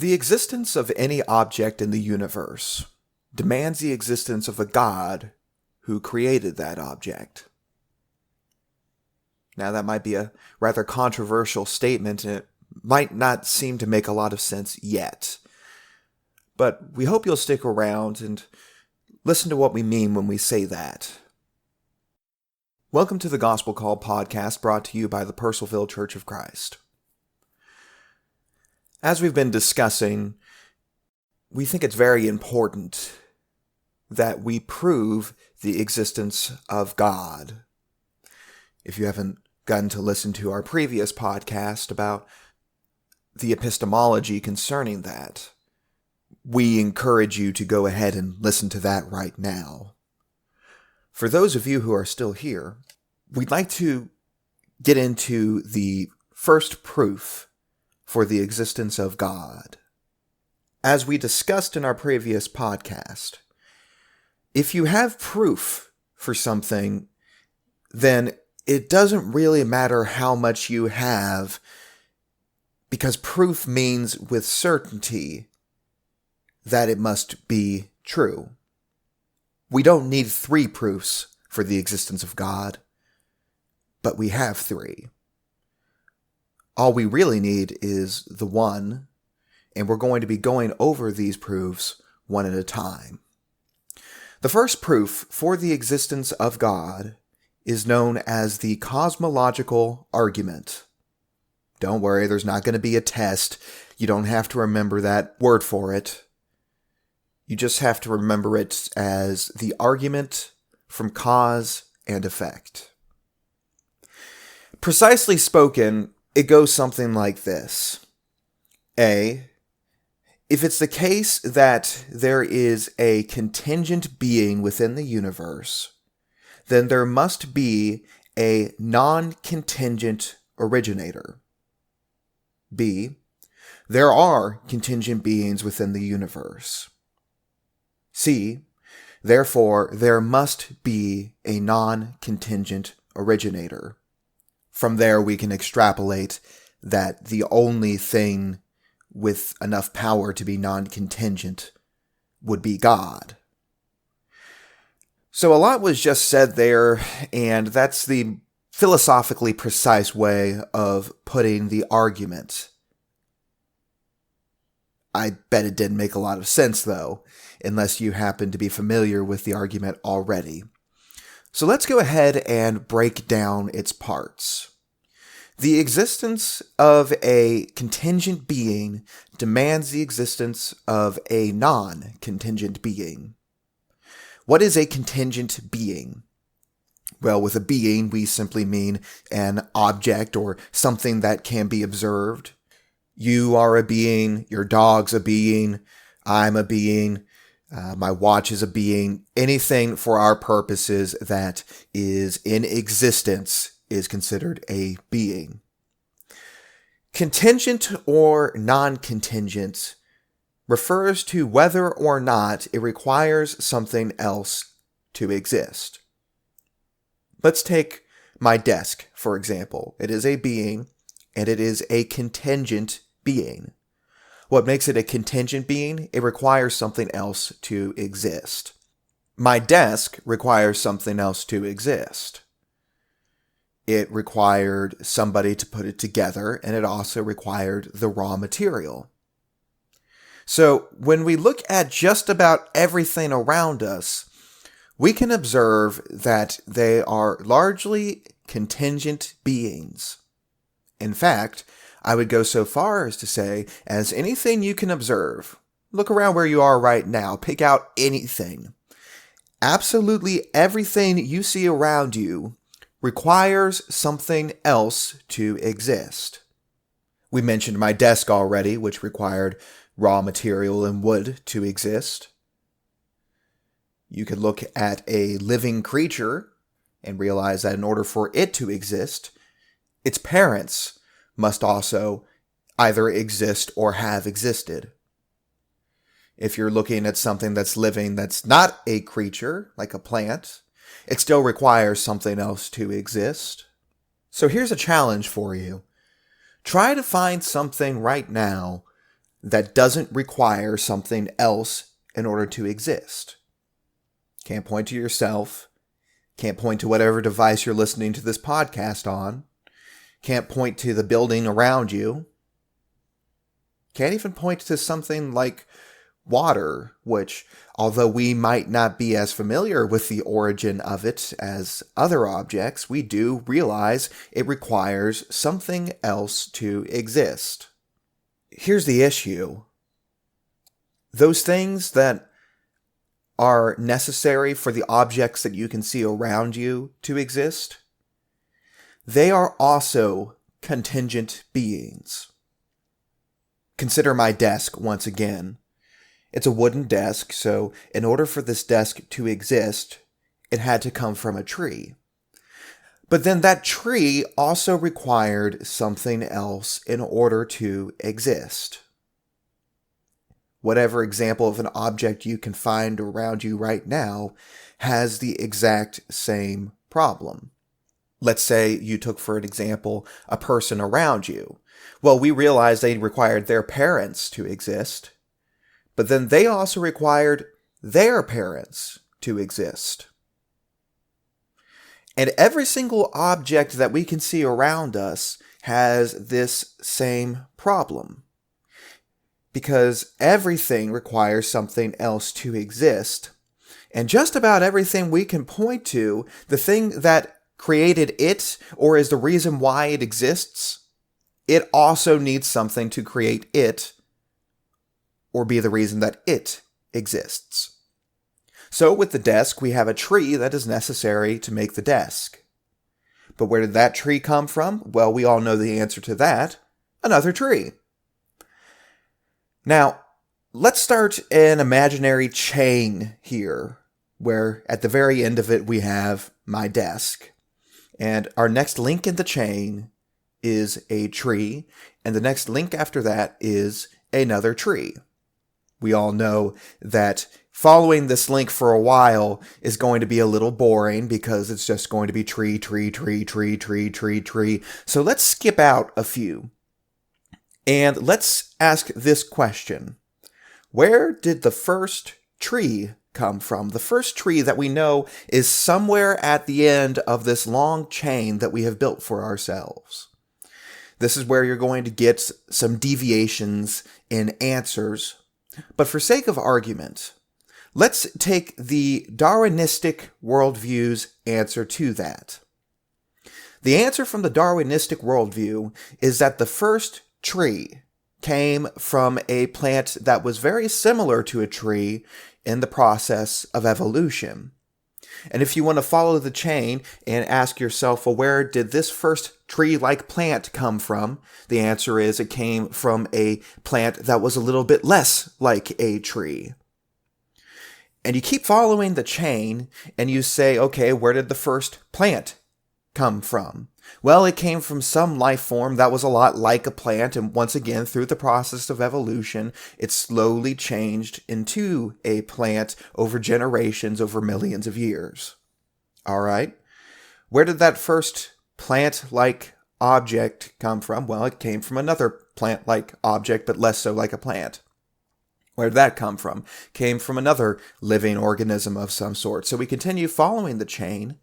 The existence of any object in the universe demands the existence of a God who created that object. Now, that might be a rather controversial statement, and it might not seem to make a lot of sense yet. But we hope you'll stick around and listen to what we mean when we say that. Welcome to the Gospel Call podcast, brought to you by the Purcellville Church of Christ. As we've been discussing, we think it's very important that we prove the existence of God. If you haven't gotten to listen to our previous podcast about the epistemology concerning that, we encourage you to go ahead and listen to that right now. For those of you who are still here, we'd like to get into the first proof for the existence of God. As we discussed in our previous podcast, if you have proof for something, then it doesn't really matter how much you have, because proof means with certainty that it must be true. We don't need 3 proofs for the existence of God, but we have 3. All we really need is the one, and we're going to be going over these proofs one at a time. The first proof for the existence of God is known as the cosmological argument. Don't worry, there's not going to be a test. You don't have to remember that word for it. You just have to remember it as the argument from cause and effect. Precisely spoken, it goes something like this. A, if it's the case that there is a contingent being within the universe, then there must be a non-contingent originator. B, there are contingent beings within the universe. C, therefore, there must be a non-contingent originator. From there, we can extrapolate that the only thing with enough power to be non-contingent would be God. So a lot was just said there, and that's the philosophically precise way of putting the argument. I bet it didn't make a lot of sense, though, unless you happen to be familiar with the argument already. So let's go ahead and break down its parts. The existence of a contingent being demands the existence of a non-contingent being. What is a contingent being? Well, with a being, we simply mean an object or something that can be observed. You are a being, your dog's a being, I'm a being, my watch is a being. Anything for our purposes that is in existence is considered a being. Contingent or non-contingent refers to whether or not it requires something else to exist. Let's take my desk, for example. It is a being, and it is a contingent being. What makes it a contingent being? It requires something else to exist. My desk requires something else to exist. It required somebody to put it together, and it also required the raw material. So when we look at just about everything around us, we can observe that they are largely contingent beings. In fact, I would go so far as to say, as anything you can observe, look around where you are right now, pick out anything. Absolutely everything you see around you requires something else to exist. We mentioned my desk already, which required raw material and wood to exist. You could look at a living creature and realize that in order for it to exist, its parents must also either exist or have existed. If you're looking at something that's living that's not a creature, like a plant, it still requires something else to exist. So here's a challenge for you. Try to find something right now that doesn't require something else in order to exist. Can't point to yourself. Can't point to whatever device you're listening to this podcast on. Can't point to the building around you. Can't even point to something like water, which, although we might not be as familiar with the origin of it as other objects, we do realize it requires something else to exist. Here's the issue. Those things that are necessary for the objects that you can see around you to exist, they are also contingent beings. Consider my desk once again. It's a wooden desk, so in order for this desk to exist, it had to come from a tree. But then that tree also required something else in order to exist. Whatever example of an object you can find around you right now has the exact same problem. Let's say you took, for an example, a person around you. Well, we realized they required their parents to exist. But then they also required their parents to exist. And every single object that we can see around us has this same problem. Because everything requires something else to exist. And just about everything we can point to, the thing that created it or is the reason why it exists, it also needs something to create it or be the reason that it exists. So with the desk, we have a tree that is necessary to make the desk. But where did that tree come from? Well, we all know the answer to that. Another tree. Now, let's start an imaginary chain here, where at the very end of it we have my desk. And our next link in the chain is a tree, and the next link after that is another tree. We all know that following this link for a while is going to be a little boring because it's just going to be tree, tree, tree, tree, tree, tree, tree. So let's skip out a few. And let's ask this question. Where did the first tree come from? The first tree that we know is somewhere at the end of this long chain that we have built for ourselves. This is where you're going to get some deviations in answers. But for sake of argument, let's take the Darwinistic worldview's answer to that. The answer from the Darwinistic worldview is that the first tree came from a plant that was very similar to a tree in the process of evolution. And if you want to follow the chain and ask yourself, well, where did this first tree-like plant come from? The answer is it came from a plant that was a little bit less like a tree. And you keep following the chain and you say, okay, where did the first plant come from? Well, it came from some life form that was a lot like a plant, and once again, through the process of evolution, it slowly changed into a plant over generations, over millions of years. All right. Where did that first plant-like object come from? Well, it came from another plant-like object, but less so like a plant. Where did that come from? Came from another living organism of some sort. So we continue following the chain,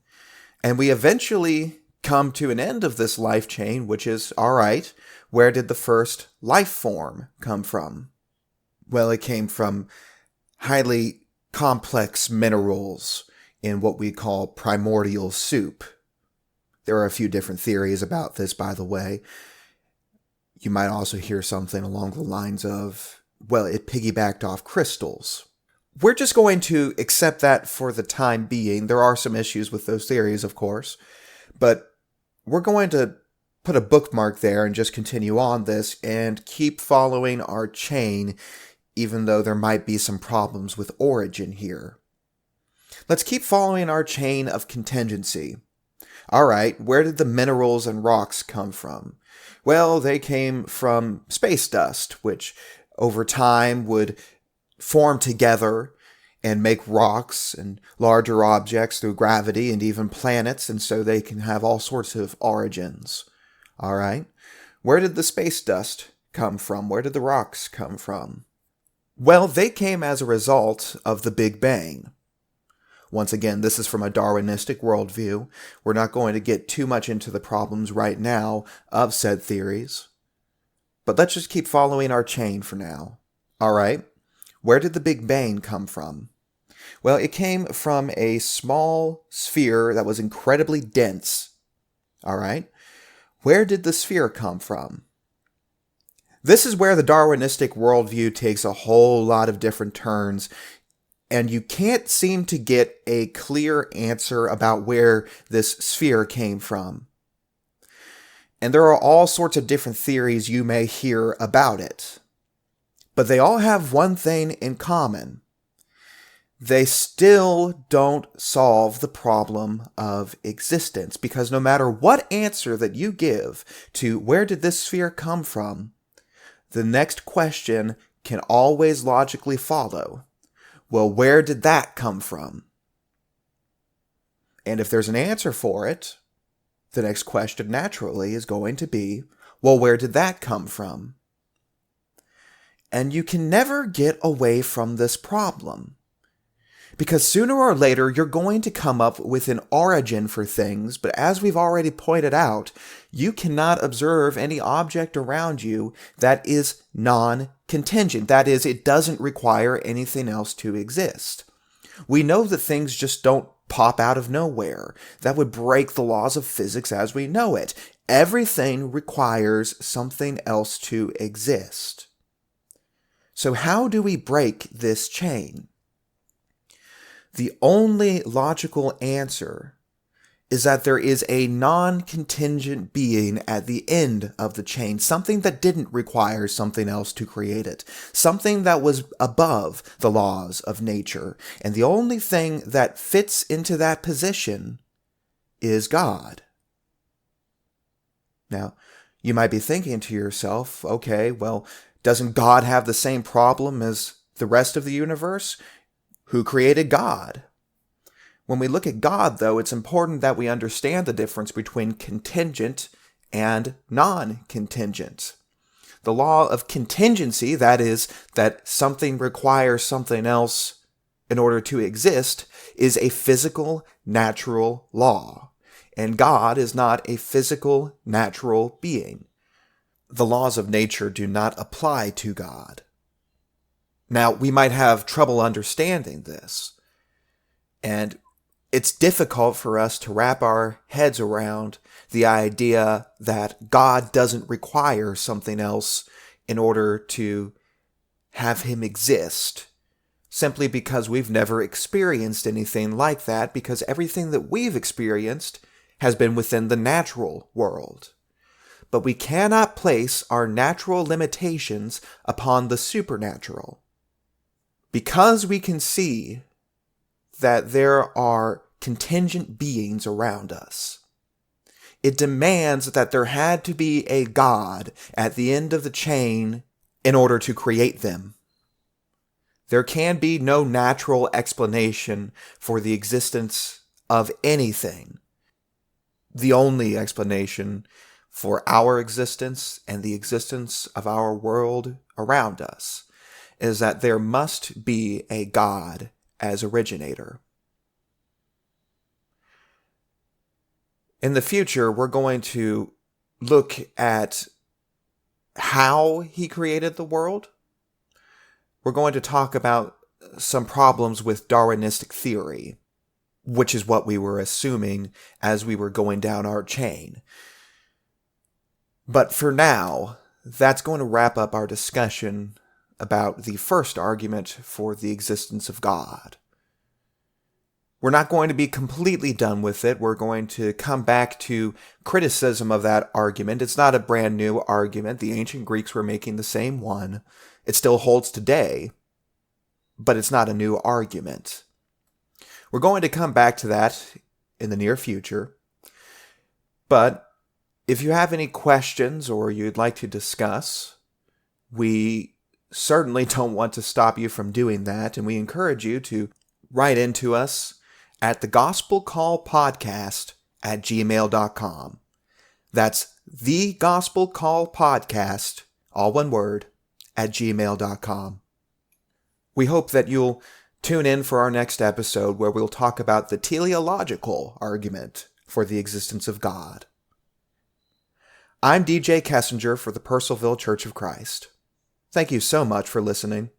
and we eventually come to an end of this life chain, which is, all right, where did the first life form come from? Well, it came from highly complex minerals in what we call primordial soup. There are a few different theories about this, by the way. You might also hear something along the lines of, well, it piggybacked off crystals. We're just going to accept that for the time being. There are some issues with those theories, of course, but we're going to put a bookmark there and just continue on this and keep following our chain, even though there might be some problems with origin here. Let's keep following our chain of contingency. All right, where did the minerals and rocks come from? Well, they came from space dust, which over time would form together and make rocks and larger objects through gravity and even planets, and so they can have all sorts of origins. All right. Where did the space dust come from? Where did the rocks come from? Well, they came as a result of the Big Bang. Once again, this is from a Darwinistic worldview. We're not going to get too much into the problems right now of said theories. But let's just keep following our chain for now. All right, where did the Big Bang come from? Well, it came from a small sphere that was incredibly dense. All right, where did the sphere come from? This is where the Darwinistic worldview takes a whole lot of different turns, and you can't seem to get a clear answer about where this sphere came from. And there are all sorts of different theories you may hear about it. But they all have one thing in common. They still don't solve the problem of existence, because no matter what answer that you give to where did this sphere come from, the next question can always logically follow. Well, where did that come from? And if there's an answer for it, the next question naturally is going to be, well, where did that come from? And you can never get away from this problem. Because sooner or later, you're going to come up with an origin for things, but as we've already pointed out, you cannot observe any object around you that is non-contingent. That is, it doesn't require anything else to exist. We know that things just don't pop out of nowhere. That would break the laws of physics as we know it. Everything requires something else to exist. So how do we break this chain? The only logical answer is that there is a non-contingent being at the end of the chain, something that didn't require something else to create it, something that was above the laws of nature, and the only thing that fits into that position is God. Now, you might be thinking to yourself, okay, well, doesn't God have the same problem as the rest of the universe? Who created God? When we look at God, though, it's important that we understand the difference between contingent and non-contingent. The law of contingency, that is, that something requires something else in order to exist, is a physical, natural law. And God is not a physical, natural being. The laws of nature do not apply to God. Now, we might have trouble understanding this, and it's difficult for us to wrap our heads around the idea that God doesn't require something else in order to have him exist, simply because we've never experienced anything like that, because everything that we've experienced has been within the natural world. But we cannot place our natural limitations upon the supernatural. Because we can see that there are contingent beings around us, it demands that there had to be a God at the end of the chain in order to create them. There can be no natural explanation for the existence of anything. The only explanation for our existence and the existence of our world around us is that there must be a God as originator. In the future, we're going to look at how he created the world. We're going to talk about some problems with Darwinistic theory, which is what we were assuming as we were going down our chain. But for now, that's going to wrap up our discussion about the first argument for the existence of God. We're not going to be completely done with it. We're going to come back to criticism of that argument. It's not a brand new argument. The ancient Greeks were making the same one. It still holds today, but it's not a new argument. We're going to come back to that in the near future. But if you have any questions or you'd like to discuss, we certainly don't want to stop you from doing that, and we encourage you to write into us at thegospelcallpodcast@gmail.com. That's thegospelcallpodcast, all one word, @gmail.com. We hope that you'll tune in for our next episode where we'll talk about the teleological argument for the existence of God. I'm DJ Kessinger for the Purcellville Church of Christ. Thank you so much for listening.